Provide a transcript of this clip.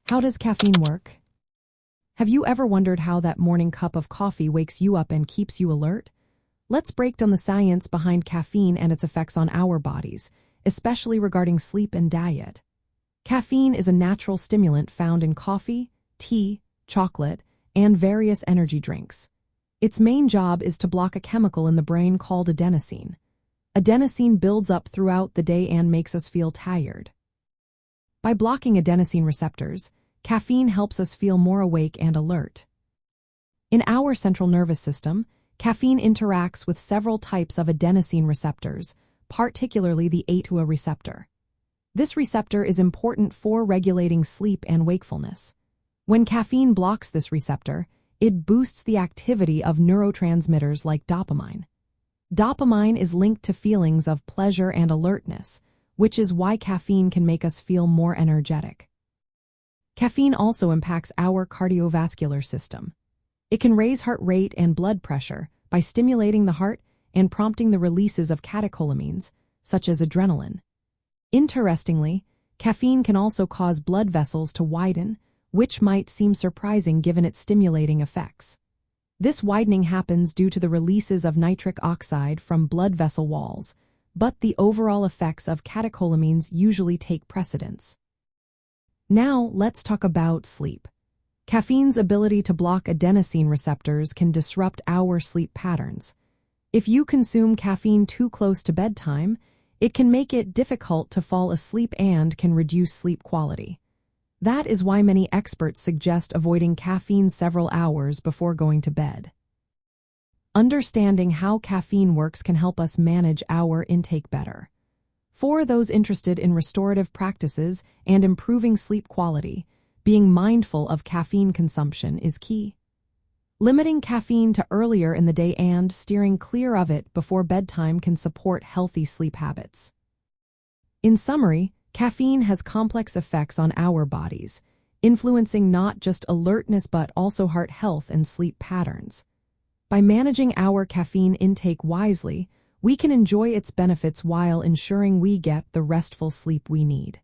How does caffeine work? Have you ever wondered how that morning cup of coffee wakes you up and keeps you alert? Let's break down the science behind caffeine and its effects on our bodies, especially regarding sleep and diet. Caffeine is a natural stimulant found in coffee, tea, chocolate, and various energy drinks. Its main job is to block a chemical in the brain called adenosine. Adenosine builds up throughout the day and makes us feel tired. By blocking adenosine receptors, caffeine helps us feel more awake and alert. In our central nervous system, caffeine interacts with several types of adenosine receptors, particularly the A2A receptor. This receptor is important for regulating sleep and wakefulness. When caffeine blocks this receptor, it boosts the activity of neurotransmitters like dopamine. Dopamine is linked to feelings of pleasure and alertness, which is why caffeine can make us feel more energetic. Caffeine also impacts our cardiovascular system. It can raise heart rate and blood pressure by stimulating the heart and prompting the releases of catecholamines, such as adrenaline. Interestingly, caffeine can also cause blood vessels to widen, which might seem surprising given its stimulating effects. This widening happens due to the releases of nitric oxide from blood vessel walls, but the overall effects of catecholamines usually take precedence. Now, let's talk about sleep. Caffeine's ability to block adenosine receptors can disrupt our sleep patterns. If you consume caffeine too close to bedtime, it can make it difficult to fall asleep and can reduce sleep quality. That is why many experts suggest avoiding caffeine several hours before going to bed. Understanding how caffeine works can help us manage our intake better. For those interested in restorative practices and improving sleep quality, being mindful of caffeine consumption is key. Limiting caffeine to earlier in the day and steering clear of it before bedtime can support healthy sleep habits. In summary, caffeine has complex effects on our bodies, influencing not just alertness but also heart health and sleep patterns. By managing our caffeine intake wisely, we can enjoy its benefits while ensuring we get the restful sleep we need.